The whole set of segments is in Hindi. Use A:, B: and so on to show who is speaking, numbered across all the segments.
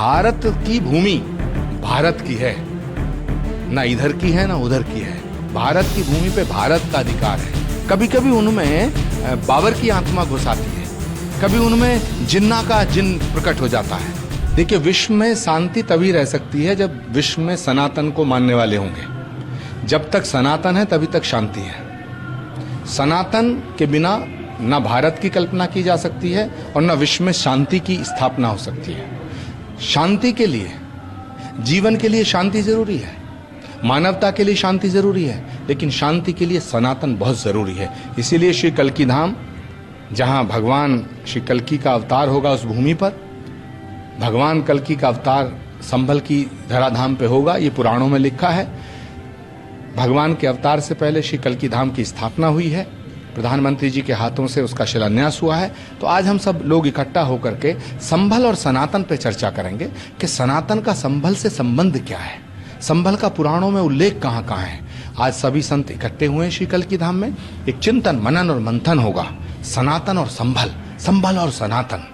A: भारत की भूमि भारत की है, ना इधर की है ना उधर की है। भारत की भूमि पे भारत का अधिकार है। कभी कभी उनमें बाबर की आत्मा घुस आती है, कभी उनमें जिन्ना का जिन प्रकट हो जाता है। देखिए, विश्व में शांति तभी रह सकती है जब विश्व में सनातन को मानने वाले होंगे। जब तक सनातन है तभी तक शांति है। सनातन के बिना ना भारत की कल्पना की जा सकती है और ना विश्व में शांति की स्थापना हो सकती है। शांति के लिए, जीवन के लिए शांति जरूरी है, मानवता के लिए शांति जरूरी है, लेकिन शांति के लिए सनातन बहुत जरूरी है। इसीलिए श्री कल्की धाम, जहां भगवान श्री कल्की का अवतार होगा, उस भूमि पर भगवान कल्की का अवतार संभल की धराधाम पे होगा। ये पुराणों में लिखा है। भगवान के अवतार से पहले श्री कल्की धाम की स्थापना हुई है, प्रधानमंत्री जी के हाथों से उसका शिलान्यास हुआ है। तो आज हम सब लोग इकट्ठा होकर के संभल और सनातन पे चर्चा करेंगे कि सनातन का संभल से संबंध क्या है, संभल का पुराणों में उल्लेख कहाँ कहाँ है। आज सभी संत इकट्ठे हुए हैं श्री कल्की धाम में। एक चिंतन, मनन और मंथन होगा, सनातन और संभल, संभल और सनातन।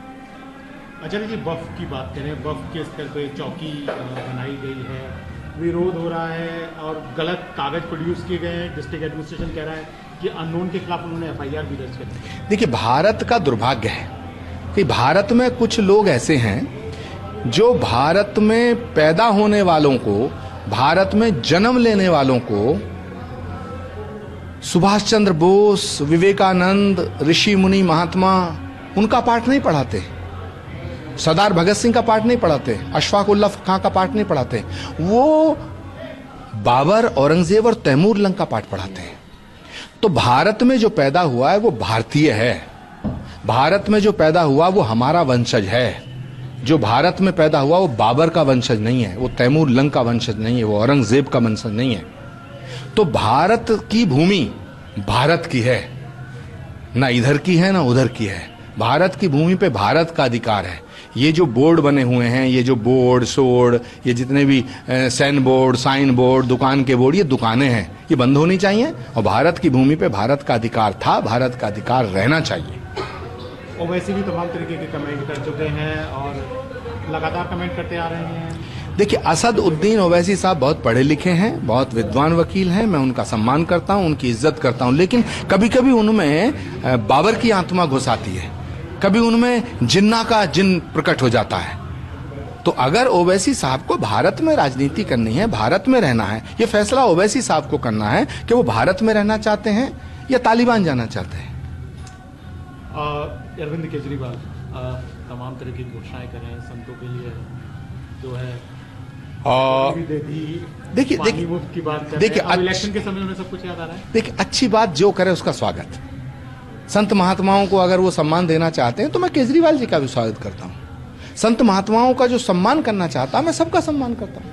B: आचार्य जी, वक्फ की बात करें, वक्फ के स्तर पे चौकी बनाई गई है, विरोध हो रहा है और गलत कागज प्रोड्यूस किए गए हैं। डिस्ट्रिक्ट एडमिनिस्ट्रेशन कह रहा है कि अननोन के खिलाफ उन्होंने एफआईआर भी दर्ज कर दी।
A: देखिए, भारत का दुर्भाग्य है कि भारत में कुछ लोग ऐसे हैं जो भारत में पैदा होने वालों को, भारत में जन्म लेने वालों को सुभाष चंद्र बोस, विवेकानंद, ऋषि मुनि, महात्मा, उनका पाठ नहीं पढ़ाते, सरदार भगत सिंह का पाठ नहीं पढ़ाते, अशफाक उल्लाह खां का पाठ नहीं पढ़ाते। वो बाबर, औरंगजेब और तैमूर लंग का पाठ पढ़ाते हैं। तो भारत में जो पैदा हुआ है वो भारतीय है। भारत में जो पैदा हुआ वो हमारा वंशज है। जो भारत में पैदा हुआ वो बाबर का वंशज नहीं है, वो तैमूर लंग का वंशज नहीं है, वो औरंगजेब का वंशज नहीं है। तो भारत की भूमि भारत की है, ना इधर की है ना उधर की है। भारत की भूमि पे भारत का अधिकार है। ये जो बोर्ड बने हुए हैं, ये जो बोर्ड सोर्ड, ये जितने भी सैन बोर्ड, साइन बोर्ड, दुकान के बोर्ड, ये दुकानें हैं, ये बंद होनी चाहिए। और भारत की भूमि पे भारत का अधिकार था, भारत का अधिकार रहना चाहिए।
B: और वैसे भी तमाम तरीके के कमेंट कर चुके हैं और लगातार कमेंट करते आ रहे हैं।
A: देखिए, असद उद्दीन ओवैसी साहब बहुत पढ़े लिखे हैं, बहुत विद्वान वकील हैं, मैं उनका सम्मान करता हूं, उनकी इज्जत करता हूं, लेकिन कभी कभी उनमें बाबर की आत्मा घुस आती है, कभी उनमें जिन्ना का जिन प्रकट हो जाता है। तो अगर ओवैसी साहब को भारत में राजनीति करनी है, भारत में रहना है, ये फैसला ओवैसी साहब को करना है कि वो भारत में रहना चाहते हैं या तालिबान जाना चाहते हैं।
B: अरविंद केजरीवाल तमाम तरह की घोषणाएं कर रहे हैं संतों के लिए, जो है देखिए मुफ्त की बात कर रहे हैं। अब इलेक्शन के समय में सब कुछ याद आ रहा है।
A: देखिए, अच्छी बात जो करे उसका स्वागत। संत महात्माओं को अगर वो सम्मान देना चाहते हैं तो मैं केजरीवाल जी का भी स्वागत करता हूं। संत महात्माओं का जो सम्मान करना चाहता, मैं सबका सम्मान करता हूं।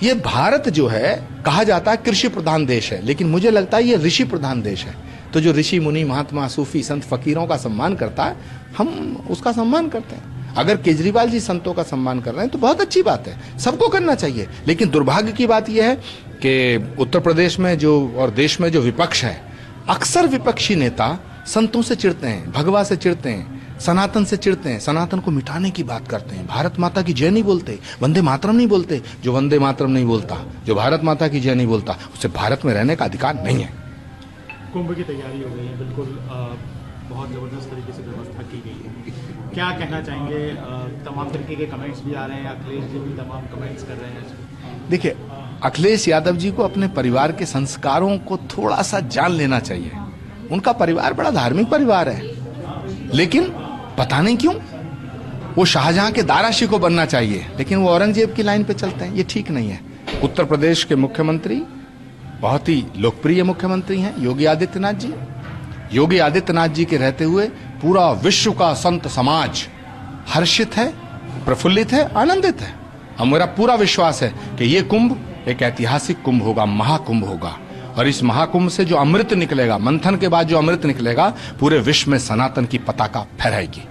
A: ये भारत जो है, कहा जाता है कृषि प्रधान देश है, लेकिन मुझे लगता है ये ऋषि प्रधान देश है। तो जो ऋषि मुनि, महात्मा, सूफी, संत, फकीरों का सम्मान करता है, हम उसका सम्मान करते हैं। अगर केजरीवाल जी संतों का सम्मान कर रहे हैं तो बहुत अच्छी बात है, सबको करना चाहिए। लेकिन दुर्भाग्य की बात यह है कि उत्तर प्रदेश में जो और देश में जो विपक्ष है, अक्सर विपक्षी नेता संतों से चिढ़ते हैं, भगवा से चिढ़ते हैं, सनातन से चिढ़ते हैं, सनातन को मिटाने की बात करते हैं, भारत माता की जय नहीं बोलते, वंदे मातरम नहीं बोलते। जो वंदे मातरम नहीं बोलता, जो भारत माता की जय नहीं बोलता, उसे भारत में रहने का अधिकार नहीं है।
B: कुंभ की तैयारी हो गई है, बिल्कुल बहुत जबरदस्त तरीके से व्यवस्था की गई है। क्या कहना चाहेंगे? तमाम तरीके के कमेंट्स भी आ रहे हैं, अखिलेश जी भी तमाम कमेंट्स कर रहे हैं।
A: देखिए, अखिलेश यादव जी को अपने परिवार के संस्कारों को थोड़ा सा जान लेना चाहिए। उनका परिवार बड़ा धार्मिक परिवार है, लेकिन पता नहीं क्यों वो शाहजहां के दाराशी को बनना चाहिए, लेकिन वो औरंगजेब की लाइन पे चलते हैं। ये ठीक नहीं है। उत्तर प्रदेश के मुख्यमंत्री बहुत ही लोकप्रिय मुख्यमंत्री हैं, योगी आदित्यनाथ जी। योगी आदित्यनाथ जी के रहते हुए पूरा विश्व का संत समाज हर्षित है, प्रफुल्लित है, आनंदित है। और मेरा पूरा विश्वास है कि ये कुंभ एक ऐतिहासिक कुंभ होगा, महाकुंभ होगा। और इस महाकुंभ से जो अमृत निकलेगा, मंथन के बाद जो अमृत निकलेगा, पूरे विश्व में सनातन की पताका फहराएगी।